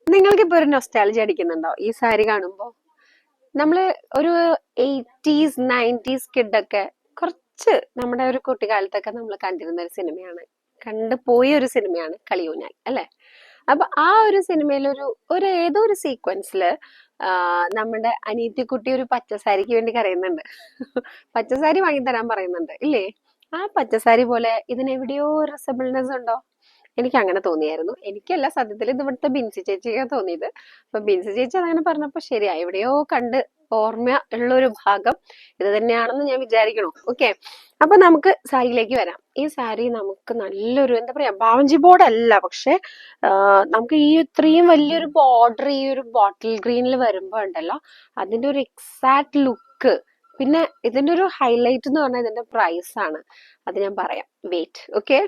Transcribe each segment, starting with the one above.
നിങ്ങൾക്ക് ഇപ്പൊ ഒരു നൊസ്റ്റാളജി അടിക്കുന്നുണ്ടോ ഈ സാരി കാണുമ്പോ? നമ്മള് ഒരു 80s 90s കിഡൊക്കെ കുറച്ച് നമ്മുടെ ഒരു കുട്ടിക്കാലത്തൊക്കെ നമ്മൾ കണ്ടിരുന്ന ഒരു സിനിമയാണ്, കണ്ടു പോയ ഒരു സിനിമയാണ് കളിയൂഞ്ഞാൽ അല്ലെ? അപ്പൊ ആ ഒരു സിനിമയിൽ ഒരു ഏതോ ഒരു സീക്വൻസില് നമ്മുടെ അനീത്തിക്കുട്ടി ഒരു പച്ചസാരിക്ക് വേണ്ടി കരയുന്നുണ്ട്. പച്ചസാരി വാങ്ങിത്തരാൻ പറയുന്നുണ്ട് ഇല്ലേ? ആ പച്ചസാരി പോലെ ഇതിനെവിടെയോ റിസബിൾനെസ് ഉണ്ടോ? എനിക്ക് അങ്ങനെ തോന്നിയായിരുന്നു. എനിക്കല്ല, സത്യത്തിൽ ഇത് ഇവിടുത്തെ ബിൻസി ചേച്ചിക്കാ തോന്നിയത്. അപ്പൊ ബിൻസി ചേച്ചി അതങ്ങനെ പറഞ്ഞപ്പോ ശരിയാ, എവിടെയോ കണ്ട് ഓർമ്മ ഉള്ള ഒരു ഭാഗം ഇത് തന്നെയാണെന്ന് ഞാൻ വിചാരിക്കണു. ഓക്കെ, അപ്പൊ നമുക്ക് സാരിയിലേക്ക് വരാം. ഈ സാരി നമുക്ക് നല്ലൊരു എന്താ പറയാ, ബാവഞ്ചി ബോർഡ് അല്ല, പക്ഷെ നമുക്ക് ഈ ഇത്രയും വലിയൊരു ബോർഡർ ഈ ഒരു ബോട്ടിൽ ഗ്രീനിൽ വരുമ്പോ ഉണ്ടല്ലോ, അതിന്റെ ഒരു എക്സാക്ട് ലുക്ക്. പിന്നെ ഇതിന്റെ ഒരു ഹൈലൈറ്റ് എന്ന് പറഞ്ഞാൽ ഇതിന്റെ പ്രൈസ് ആണ്. അത് ഞാൻ പറയാം, വെയിറ്റ്. ഓക്കെ,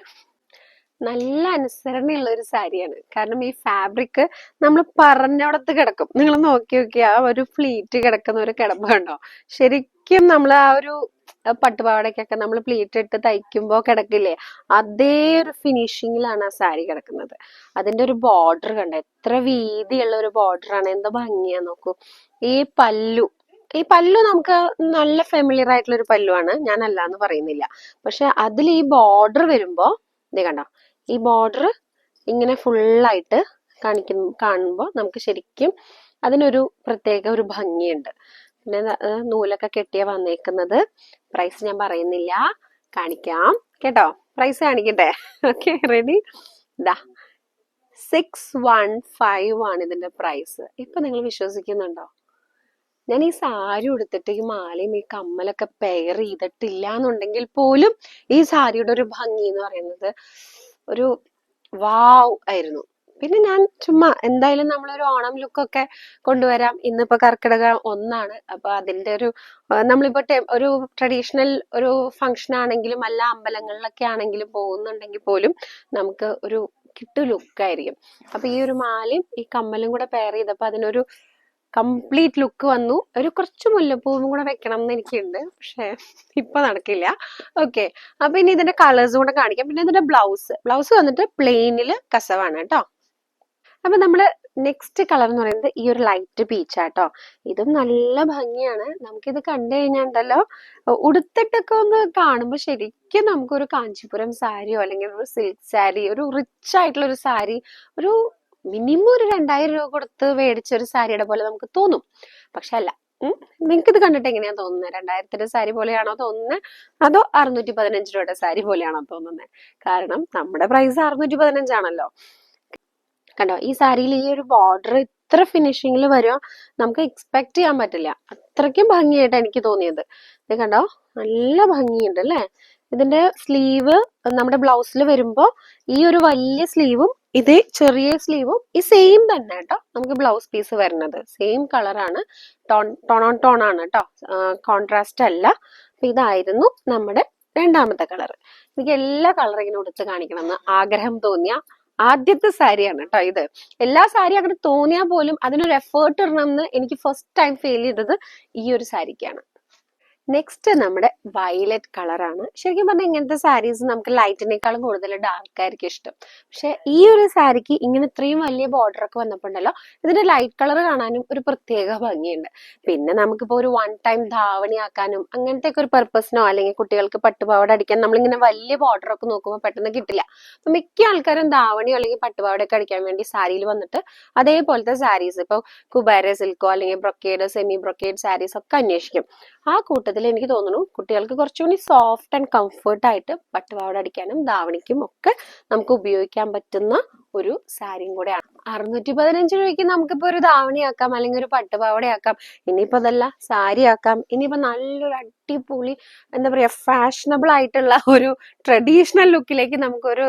നല്ല അനുസരണയുള്ള ഒരു സാരിയാണ്. കാരണം ഈ ഫാബ്രിക് നമ്മൾ പറഞ്ഞിടത്ത് കിടക്കും. നിങ്ങൾ നോക്കി നോക്കി ആ ഒരു ഫ്ലീറ്റ് കിടക്കുന്ന ഒരു കിടപ്പ് കണ്ടോ? ശരിക്കും നമ്മൾ ആ ഒരു പട്ടുപാവാടയ്ക്കൊക്കെ നമ്മൾ പ്ലീറ്റ് ഇട്ട് തയ്ക്കുമ്പോ കിടക്കില്ലേ, അതേ ഒരു ഫിനിഷിങ്ങിലാണ് ആ സാരി കിടക്കുന്നത്. അതിന്റെ ഒരു ബോർഡർ കണ്ടോ, എത്ര വീതിയുള്ള ഒരു ബോർഡർ ആണ്, എന്താ ഭംഗിയാ നോക്കൂ. ഈ പല്ലു, ഈ പല്ലു നമുക്ക് നല്ല ഫെമിലിയർ ആയിട്ടുള്ള ഒരു പല്ലുവാണ്, ഞാൻ അല്ലാന്ന് പറയുന്നില്ല. പക്ഷെ അതിൽ ഈ ബോർഡർ വരുമ്പോ ഇത് കണ്ടോ, ഈ ബോർഡർ ഇങ്ങനെ ഫുള്ളായിട്ട് കാണുമ്പോൾ നമുക്ക് ശരിക്കും അതിനൊരു പ്രത്യേക ഒരു ഭംഗിയുണ്ട്. പിന്നെ നൂലൊക്കെ കെട്ടിയ വന്നേക്കുന്നത്. പ്രൈസ് ഞാൻ പറയുന്നില്ല, കാണിക്കാം കേട്ടോ. പ്രൈസ് കാണിക്കട്ടെ? Okay, ready? ഇതാ 615 ആണ് ഇതിന്റെ പ്രൈസ്. ഇപ്പൊ നിങ്ങൾ വിശ്വസിക്കുന്നുണ്ടോ? ഞാൻ ഈ സാരി ഉടുത്തിട്ട് ഈ മാലയും ഈ കമ്മലൊക്കെ പെയർ ചെയ്തിട്ടില്ല എന്നുണ്ടെങ്കിൽ പോലും ഈ സാരിയുടെ ഒരു ഭംഗി എന്ന് പറയുന്നത് ഒരു വാവ് ആയിരുന്നു. പിന്നെ ഞാൻ ചുമ്മാ എന്തായാലും നമ്മളൊരു ഓണം ലുക്കൊക്കെ കൊണ്ടുവരാം. ഇന്നിപ്പോ കർക്കിടക 1 അപ്പൊ അതിന്റെ ഒരു നമ്മളിപ്പോ ഒരു ട്രഡീഷണൽ ഒരു ഫംഗ്ഷൻ ആണെങ്കിലും അല്ല അമ്പലങ്ങളിലൊക്കെ ആണെങ്കിലും പോകുന്നുണ്ടെങ്കിൽ പോലും നമുക്ക് ഒരു കിട്ടു ലുക്കായിരിക്കും. അപ്പൊ ഈ ഒരു മാലയും ഈ കമ്മലും കൂടെ പെയർ ചെയ്തപ്പോ അതിനൊരു കംപ്ലീറ്റ് ലുക്ക് വന്നു. ഒരു കുറച്ച് മുല്ലപ്പൂവും കൂടെ വെക്കണം എന്ന് എനിക്കുണ്ട്, പക്ഷെ ഇപ്പൊ നടക്കില്ല. ഓക്കെ, അപ്പൊ ഇനി ഇതിന്റെ കളേഴ്സ് കൂടെ കാണിക്കാം. പിന്നെ ഇതിന്റെ ബ്ലൗസ് വന്നിട്ട് പ്ലെയിനില് കസവാണ് കേട്ടോ. അപ്പൊ നമ്മള് നെക്സ്റ്റ് കളർ എന്ന് പറയുന്നത് ഈ ഒരു ലൈറ്റ് പീച്ചാട്ടോ. ഇതും നല്ല ഭംഗിയാണ്. നമുക്കിത് കണ്ടു കഴിഞ്ഞാൽ ഉണ്ടല്ലോ, ഉടുത്തിട്ടൊക്കെ ഒന്ന് കാണുമ്പോൾ ശരിക്കും നമുക്കൊരു കാഞ്ചീപുരം സാരിയോ അല്ലെങ്കിൽ ഒരു സിൽക്ക് സാരി, ഒരു റിച്ച് ആയിട്ടുള്ള ഒരു സാരി, ഒരു മിനിമം ഒരു 2000 രൂപ കൊടുത്ത് മേടിച്ച ഒരു സാരിയുടെ പോലെ നമുക്ക് തോന്നും. പക്ഷെ അല്ല. നിങ്ങൾക്ക് ഇത് കണ്ടിട്ട് എങ്ങനെയാ തോന്നുന്നത്? 2000ന്റെ സാരി പോലെയാണോ തോന്നുന്നത്, അതോ 615 രൂപയുടെ സാരി പോലെയാണോ തോന്നുന്നത്? കാരണം നമ്മുടെ പ്രൈസ് 615 കണ്ടോ. ഈ സാരിയിൽ ഈ ഒരു ബോർഡർ ഇത്ര ഫിനിഷിങ്ങിൽ വരുമോ നമുക്ക് എക്സ്പെക്ട് ചെയ്യാൻ പറ്റില്ല. അത്രയ്ക്കും ഭംഗിയായിട്ട് എനിക്ക് തോന്നിയത്. ഇത് കണ്ടോ, നല്ല ഭംഗിയുണ്ട് അല്ലെ? ഇതിന്റെ സ്ലീവ് നമ്മുടെ ബ്ലൗസിൽ വരുമ്പോ ഈ ഒരു വലിയ സ്ലീവും ഇത് ചെറിയ സ്ലീവും ഈ സെയിം തന്നെ കേട്ടോ. നമുക്ക് ബ്ലൗസ് പീസ് വരുന്നത് സെയിം കളറാണ്, ടോൺ ആണ് കേട്ടോ, കോൺട്രാസ്റ്റ് അല്ല. അപ്പൊ ഇതായിരുന്നു നമ്മുടെ രണ്ടാമത്തെ കളർ. എനിക്ക് എല്ലാ കളറും ഇങ്ങനെ ഉടുത്ത് കാണിക്കണം എന്ന് ആഗ്രഹം തോന്നിയ ആദ്യത്തെ സാരിയാണ് കേട്ടോ ഇത്. എല്ലാ സാരി അങ്ങനെ തോന്നിയാൽ പോലും അതിനൊരു എഫേർട്ട് ഇടണമെന്ന് എനിക്ക് ഫസ്റ്റ് ടൈം ഫീൽ ചെയ്തത് ഈ ഒരു സാരിക്കാണ്. നെക്സ്റ്റ് നമ്മുടെ വയലറ്റ് കളറാണ്. ശരിക്കും പറഞ്ഞാൽ ഇങ്ങനത്തെ സാരീസ് നമുക്ക് ലൈറ്റിനേക്കാളും കൂടുതൽ ഡാർക്ക് ആയിരിക്കും ഇഷ്ടം. പക്ഷെ ഈ ഒരു സാരിക്ക് ഇങ്ങനെ ഇത്രയും വലിയ ബോർഡർ ഒക്കെ വന്നപ്പോണ്ടല്ലോ, ഇതിന്റെ ലൈറ്റ് കളർ കാണാനും ഒരു പ്രത്യേക ഭംഗിയുണ്ട്. പിന്നെ നമുക്കിപ്പോ ഒരു 1 ടൈം ധാവണി ആക്കാനും അങ്ങനത്തെ ഒക്കെ ഒരു പർപ്പസിനോ അല്ലെങ്കിൽ കുട്ടികൾക്ക് പട്ടുപാവാട അടിക്കാൻ നമ്മളിങ്ങനെ വലിയ ബോർഡർ ഒക്കെ നോക്കുമ്പോൾ പെട്ടെന്ന് കിട്ടില്ല. അപ്പൊ മിക്ക ആൾക്കാരും ധാവണിയോ അല്ലെങ്കിൽ പട്ടുപാവാടയൊക്കെ അടിക്കാൻ വേണ്ടി സാരിയിൽ വന്നിട്ട് അതേപോലത്തെ സാരീസ്, ഇപ്പൊ കുബാര സിൽക്കോ അല്ലെങ്കിൽ ബ്രൊക്കേഡ് സെമി ബ്രൊക്കേഡ് സാരീസ് ഒക്കെ അന്വേഷിക്കും. ആ കൂട്ടത്തിൽ എനിക്ക് തോന്നുന്നു കുട്ടികൾക്ക് കുറച്ചുകൂടി സോഫ്റ്റ് ആൻഡ് കംഫർട്ട് ആയിട്ട് പട്ടുപാവാട അടിക്കാനും ധാവണിക്കും ഒക്കെ നമുക്ക് ഉപയോഗിക്കാൻ പറ്റുന്ന ഒരു സാരിയും കൂടെയാണ്. 615 രൂപയ്ക്ക് നമുക്കിപ്പോ ഒരു ധാവണി ആക്കാം അല്ലെങ്കിൽ ഒരു പട്ടുപാവാട ആക്കാം. ഇനിയിപ്പോ അതല്ല സാരി ആക്കാം. ഇനിയിപ്പോ നല്ലൊരു അടിപൊളി എന്താ പറയാ ഫാഷനബിൾ ആയിട്ടുള്ള ഒരു ട്രഡീഷണൽ ലുക്കിലേക്ക് നമുക്കൊരു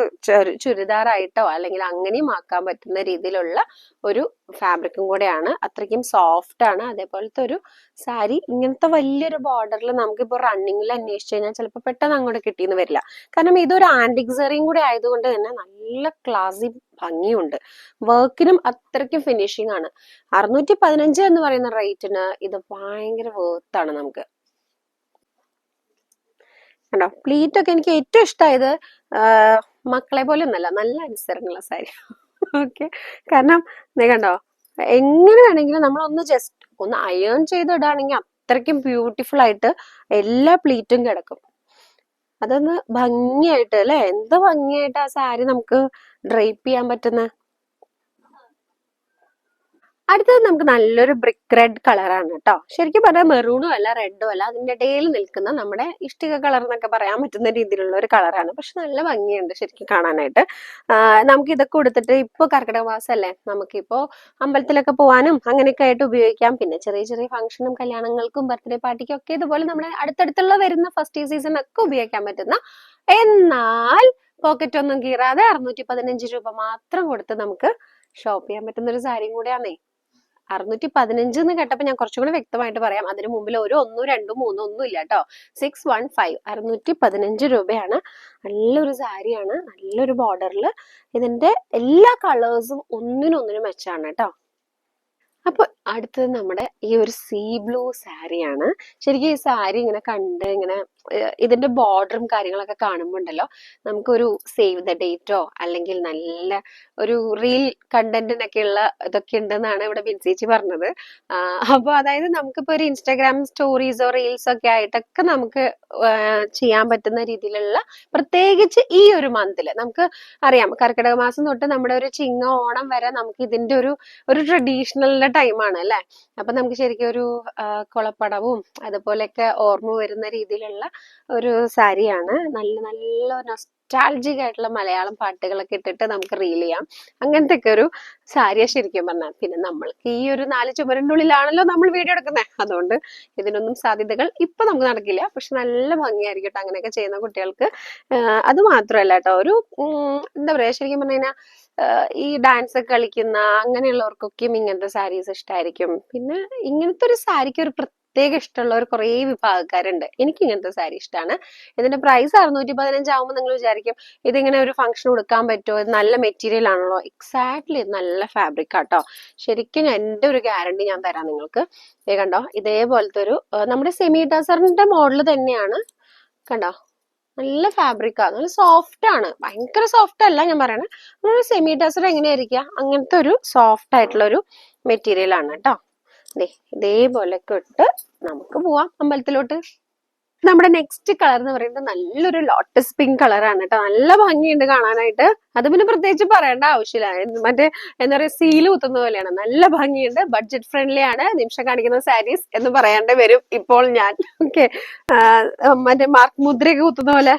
ചുരിദാറായിട്ടോ അല്ലെങ്കിൽ അങ്ങനെയും ആക്കാൻ പറ്റുന്ന രീതിയിലുള്ള ഒരു ഫാബ്രിക്കും കൂടെയാണ്. അത്രയ്ക്കും സോഫ്റ്റ് ആണ്. അതേപോലത്തെ ഒരു സാരി ഇങ്ങനത്തെ വലിയൊരു ബോർഡറിൽ നമുക്കിപ്പോ റണ്ണിങ്ങിൽ അന്വേഷിച്ചു കഴിഞ്ഞാൽ ചിലപ്പോൾ പെട്ടെന്ന് അങ്ങോട്ട് കിട്ടിയെന്ന് വരില്ല. കാരണം ഇതൊരു ആന്റിക് സെറിയും കൂടെ ആയതുകൊണ്ട് തന്നെ നല്ല ക്ലാസി ഭംഗിയുണ്ട്. വർക്കിനും അത്രയ്ക്കും ഫിനിഷിംഗ് ആണ്. 615 എന്ന് പറയുന്ന റേറ്റിന് ഇത് ഭയങ്കര വേർത്താണ് നമുക്ക്. കണ്ടോ, പ്ലീറ്റ് ഒക്കെ എനിക്ക് ഏറ്റവും ഇഷ്ടമായത് മക്കളെ പോലെ ഒന്നല്ല, നല്ല അനുസരണമുള്ള സാരി. ഓക്കെ. കാരണം നീ കണ്ടോ, എങ്ങനെ വേണമെങ്കിലും നമ്മളൊന്ന് ജസ്റ്റ് ഒന്ന് അയേൺ ചെയ്തിടാണെങ്കിൽ അത്രയ്ക്കും ബ്യൂട്ടിഫുൾ ആയിട്ട് എല്ലാ പ്ലീറ്റും കിടക്കും. അതൊന്ന് ഭംഗിയായിട്ട് അല്ലെ, എന്ത് ഭംഗിയായിട്ട് ആ സാരി നമുക്ക് ഡ്രൈപ്പ് ചെയ്യാൻ പറ്റുന്ന. അടുത്തത് നമുക്ക് നല്ലൊരു ബ്രിക്ക് റെഡ് കളറാണ് കേട്ടോ. ശരിക്കും പറഞ്ഞാൽ മെറൂണും അല്ല റെഡും അല്ല, അതിന്റെ ഇടയിൽ നിൽക്കുന്ന നമ്മുടെ ഇഷ്ടിക കളർ എന്നൊക്കെ പറയാൻ പറ്റുന്ന രീതിയിലുള്ള ഒരു കളറാണ്. പക്ഷെ നല്ല ഭംഗിയുണ്ട് ശരിക്കും കാണാനായിട്ട്. നമുക്ക് ഇതൊക്കെ കൊടുത്തിട്ട് ഇപ്പൊ കർക്കിടക മാസം അല്ലേ, നമുക്കിപ്പോ അമ്പലത്തിലൊക്കെ പോകാനും അങ്ങനെയൊക്കെ ആയിട്ട് ഉപയോഗിക്കാം. പിന്നെ ചെറിയ ചെറിയ ഫംഗ്ഷനും കല്യാണങ്ങൾക്കും ബർത്ത്ഡേ പാർട്ടിക്കും ഒക്കെ ഇതുപോലെ നമ്മുടെ അടുത്തടുത്തുള്ള വരുന്ന ഫസ്റ്റ് സീസൺ ഒക്കെ ഉപയോഗിക്കാൻ പറ്റുന്ന, എന്നാൽ പോക്കറ്റ് ഒന്നും കീറാതെ 615 രൂപ മാത്രം കൊടുത്ത് നമുക്ക് ഷോപ്പ് ചെയ്യാൻ പറ്റുന്ന ഒരു സാരിയും കൂടെയാണേ. 615 എന്ന് കേട്ടപ്പോ ഞാൻ കുറച്ചും കൂടെ വ്യക്തമായിട്ട് പറയാം. അതിന് മുമ്പിൽ ഒരു 1, 2, 3 ഒന്നും ഇല്ല കേട്ടോ. 615, 615 രൂപയാണ്. നല്ലൊരു സാരിയാണ്, നല്ലൊരു ബോർഡറിൽ. ഇതിന്റെ എല്ലാ കളേഴ്സും ഒന്നിനൊന്നിനും മെച്ചാണ് കേട്ടോ. അപ്പൊ അടുത്തത് നമ്മുടെ ഈ ഒരു സീ ബ്ലൂ സാരിയാണ്. ശരിക്കും ഈ സാരി ഇങ്ങനെ കണ്ട് ഇങ്ങനെ ഇതിന്റെ ബോർഡറും കാര്യങ്ങളൊക്കെ കാണുമ്പോൾ ഉണ്ടല്ലോ, നമുക്കൊരു സേവ് ദ ഡേറ്റോ അല്ലെങ്കിൽ നല്ല ഒരു റീൽ കണ്ടന്റിനൊക്കെയുള്ള ഇതൊക്കെ ഉണ്ടെന്നാണ് ഇവിടെ ബിൻസേച്ചി പറഞ്ഞത്. അപ്പൊ അതായത് നമുക്കിപ്പോ ഒരു ഇൻസ്റ്റാഗ്രാം സ്റ്റോറീസോ റീൽസോ ഒക്കെ ആയിട്ടൊക്കെ നമുക്ക് ചെയ്യാൻ പറ്റുന്ന രീതിയിലുള്ള, പ്രത്യേകിച്ച് ഈ ഒരു മന്തില് നമുക്ക് അറിയാം, കർക്കിടക മാസം തൊട്ട് നമ്മുടെ ഒരു ചിങ്ങ ഓണം വരെ നമുക്ക് ഇതിന്റെ ഒരു ട്രഡീഷണലിന്റെ ടൈമാണ് അല്ലെ. അപ്പൊ നമുക്ക് ശരിക്കും ഒരു കുളപ്പടവും അതുപോലെയൊക്കെ ഓർമ്മ വരുന്ന രീതിയിലുള്ള ഒരു സാരിയാണ്. നല്ല നല്ല നൊസ്റ്റാൾജിക് ആയിട്ടുള്ള മലയാളം പാട്ടുകളൊക്കെ ഇട്ടിട്ട് നമുക്ക് റീൽ ചെയ്യാം. അങ്ങനത്തെ ഒക്കെ ഒരു സാരിയാ ശരിക്കും പറഞ്ഞാൽ. പിന്നെ നമ്മൾക്ക് ഈ ഒരു 4 ചുമരിന്റെ ഉള്ളിലാണല്ലോ നമ്മൾ വീഡിയോ എടുക്കുന്നത്, അതുകൊണ്ട് ഇതിനൊന്നും സാധ്യതകൾ ഇപ്പൊ നമുക്ക് നടക്കില്ല. പക്ഷെ നല്ല ഭംഗിയായിരിക്കും കേട്ടോ അങ്ങനെയൊക്കെ ചെയ്യുന്ന കുട്ടികൾക്ക്. അത് മാത്രമല്ല കേട്ടോ, ഒരു എന്താ പറയാ, ശരിക്കും പറഞ്ഞു കഴിഞ്ഞാൽ ഈ ഡാൻസ് ഒക്കെ കളിക്കുന്ന അങ്ങനെയുള്ളവർക്കൊക്കെയും ഇങ്ങനത്തെ സാരീസ് ഇഷ്ടമായിരിക്കും. പിന്നെ ഇങ്ങനത്തെ ഒരു സാരിക്ക് ഒരു പ്രത്യേക ഇഷ്ടമുള്ള ഒരു കുറേ വിഭാഗക്കാരുണ്ട്. എനിക്ക് ഇങ്ങനത്തെ സാരി ഇഷ്ടമാണ്. ഇതിന്റെ പ്രൈസ് 615 ആവുമ്പോൾ നിങ്ങൾ വിചാരിക്കും ഇതിങ്ങനെ ഒരു ഫംഗ്ഷൻ കൊടുക്കാൻ പറ്റുമോ, ഇത് നല്ല മെറ്റീരിയൽ ആണല്ലോ. എക്സാക്ട്ലി, നല്ല ഫാബ്രിക് ആട്ടോ. ശരിക്കും എന്റെ ഒരു ഗ്യാരണ്ടി ഞാൻ തരാം നിങ്ങൾക്ക്. കണ്ടോ, ഇതേപോലത്തെ ഒരു നമ്മുടെ സെമി ടസറിന്റെ മോഡൽ തന്നെയാണ്. കണ്ടോ, നല്ല ഫാബ്രിക്കാ, നല്ല സോഫ്റ്റ് ആണ്. ഭയങ്കര സോഫ്റ്റ് അല്ല ഞാൻ പറയണേ, നമ്മളൊരു സെമി ടസർ എങ്ങനെയായിരിക്കുക അങ്ങനത്തെ ഒരു സോഫ്റ്റ് ആയിട്ടുള്ള ഒരു മെറ്റീരിയൽ ആണ് കേട്ടോ. ഇതേപോലൊക്കെ ഇട്ട് നമുക്ക് പോവാം അമ്പലത്തിലോട്ട്. നമ്മുടെ നെക്സ്റ്റ് കളർ എന്ന് പറയുന്നത് നല്ലൊരു ലോട്ടസ് പിങ്ക് കളറാണ് കേട്ടോ. നല്ല ഭംഗിയുണ്ട് കാണാനായിട്ട്. അത് പിന്നെ പ്രത്യേകിച്ച് പറയേണ്ട ആവശ്യമില്ല, മറ്റേ എന്താ പറയാ, സീല് കുത്തുന്ന പോലെയാണ്. നല്ല ഭംഗിയുണ്ട്, ബഡ്ജറ്റ് ഫ്രണ്ട്ലി ആണ്. നിമിഷം കാണിക്കുന്ന സാരീസ് എന്ന് പറയേണ്ടി വരും ഇപ്പോൾ ഞാൻ. ഓക്കെ, മറ്റേ മാർക്ക് മുദ്രയൊക്കെ കുത്തുന്ന പോലെ,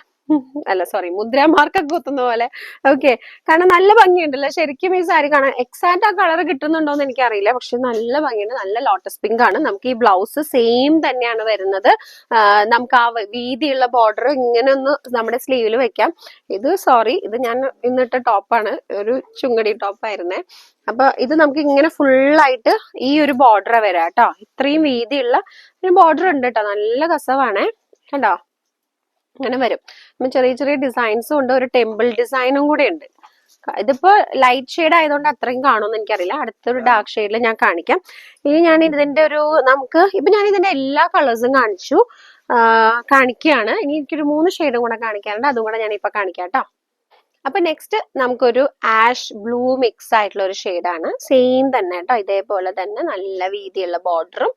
അല്ല സോറി, മുദ്ര മാർക്കൊക്കെ കുത്തുന്ന പോലെ. ഓക്കെ, കാരണം നല്ല ഭംഗിയുണ്ടല്ലോ ശരിക്കും ഈ സാരി കാണാൻ. എക്സാക്ട് ആ കളർ കിട്ടുന്നുണ്ടോ എന്ന് എനിക്കറിയില്ല, പക്ഷെ നല്ല ഭംഗിയുണ്ട്. നല്ല ലോട്ടസ് പിങ്ക് ആണ്. നമുക്ക് ഈ ബ്ലൗസ് സെയിം തന്നെയാണ് വരുന്നത്. നമുക്ക് ആ വീതിയുള്ള ബോർഡർ ഇങ്ങനെ ഒന്ന് നമ്മുടെ സ്ലീവിൽ വെക്കാം. ഇത് സോറി, ഇത് ഞാൻ ഇന്നിട്ട ടോപ്പാണ്, ഒരു ചുങ്കടി ടോപ്പായിരുന്നേ. അപ്പൊ ഇത് നമുക്ക് ഇങ്ങനെ ഫുള്ളായിട്ട് ഈ ഒരു ബോർഡർ വരാം കേട്ടോ. ഇത്രയും വീതിയുള്ള ഒരു ബോർഡർ ഉണ്ട് കേട്ടോ. നല്ല കസവാണേ, കണ്ടോ, അങ്ങനെ വരും. ചെറിയ ചെറിയ ഡിസൈൻസും ഉണ്ട്, ഒരു ടെമ്പിൾ ഡിസൈനും കൂടെ ഉണ്ട്. ഇതിപ്പോ ലൈറ്റ് ഷെയ്ഡ് ആയതുകൊണ്ട് അത്രയും കാണുമെന്ന് എനിക്കറിയില്ല. അടുത്തൊരു ഡാർക്ക് ഷെയ്ഡിൽ ഞാൻ കാണിക്കാം. ഇനി ഞാൻ ഇതിന്റെ ഒരു നമുക്ക് ഇപ്പൊ ഞാൻ ഇതിന്റെ എല്ലാ കളേഴ്സും കാണിക്കുകയാണ്. ഇനി എനിക്കൊരു 3 ഷെയ്ഡും കൂടെ കാണിക്കാറുണ്ട്, അതും കൂടെ ഞാൻ ഇപ്പൊ കാണിക്കാം കേട്ടോ. അപ്പൊ നെക്സ്റ്റ് നമുക്കൊരു ആഷ് ബ്ലൂ മിക്സ് ആയിട്ടുള്ള ഒരു ഷെയ്ഡാണ്. സെയിം തന്നെ കേട്ടോ, ഇതേപോലെ തന്നെ നല്ല വീതിയുള്ള ബോർഡറും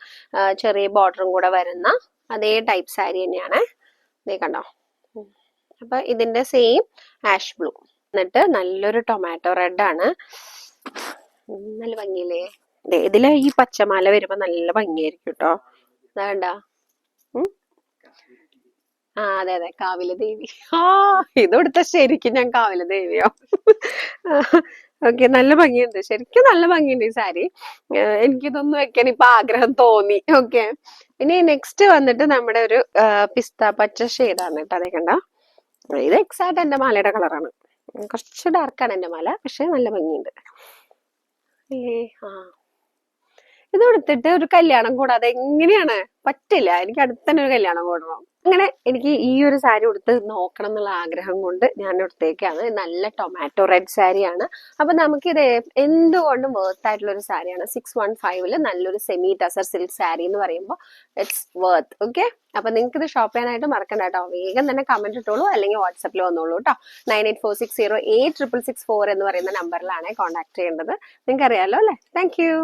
ചെറിയ ബോർഡറും കൂടെ വരുന്ന അതേ ടൈപ്പ് സാരി തന്നെയാണ്. നീ കണ്ടോ, അപ്പൊ ഇതിന്റെ സെയിം ആഷ് ബ്ലൂ. എന്നിട്ട് നല്ലൊരു ടൊമാറ്റോ റെഡ് ആണ്. നല്ല ഭംഗിയില്ലേ. ഇതില് ഈ പച്ചമാല വരുമ്പോ നല്ല ഭംഗിയായിരിക്കും കേട്ടോ. അതാണ്ടാ, അതെ അതെ, കാവില ദേവി. ഇതെടുത്ത ശരിക്കും ഞാൻ കാവില ദേവിയോ. ഓക്കെ, നല്ല ഭംഗിയുണ്ട്, ശരിക്കും നല്ല ഭംഗിയുണ്ട് ഈ സാരി. എനിക്കിതൊന്നും വെക്കാൻ ഇപ്പൊ ആഗ്രഹം തോന്നി. ഓക്കെ, ഇനി നെക്സ്റ്റ് വന്നിട്ട് നമ്മുടെ ഒരു പിസ്ത പച്ച ഷെയ്ഡാണ് കേട്ടോ. അതേ കണ്ട, ഇത് എക്സാക്ട് എന്റെ മാലയുടെ കളറാണ്. കുറച്ച് ഡാർക്കാണ് എന്റെ മാല, പക്ഷെ നല്ല ഭംഗിയുണ്ട്. ഇത് എടുത്തിട്ട് ഒരു കല്യാണം കൂടാതെ എങ്ങനെയാണ്, പറ്റില്ല. എനിക്ക് അടുത്ത് തന്നെ ഒരു കല്യാണം കൂടണം. അങ്ങനെ എനിക്ക് ഈ ഒരു സാരി ഉടുത്ത് നോക്കണം എന്നുള്ള ആഗ്രഹം കൊണ്ട് ഞാൻ എടുത്തേക്കാണ്. നല്ല ടൊമാറ്റോ റെഡ് സാരിയാണ്. അപ്പൊ നമുക്കിത് എന്തുകൊണ്ടും വേർത്ത് ആയിട്ടുള്ള ഒരു സാരിയാണ്. 615 നല്ലൊരു സെമി ടസർ സിൽക്ക് സാരി എന്ന് പറയുമ്പോൾ ഇറ്റ്സ് വർത്ത്. ഓക്കെ, അപ്പൊ നിങ്ങൾക്ക് ഇത് ഷോപ്പ് ചെയ്യാനായിട്ട് മറക്കണ്ട കേട്ടോ. വേഗം തന്നെ കമന്റ് ഇട്ടോളൂ, അല്ലെങ്കിൽ വാട്സപ്പിൽ വന്നോളൂ കേട്ടോ. 9846086664 എന്ന് പറയുന്ന നമ്പറിലാണ് കോൺടാക്ട് ചെയ്യേണ്ടത്. നിങ്ങൾക്ക് അറിയാലോ അല്ലെ. Thank you.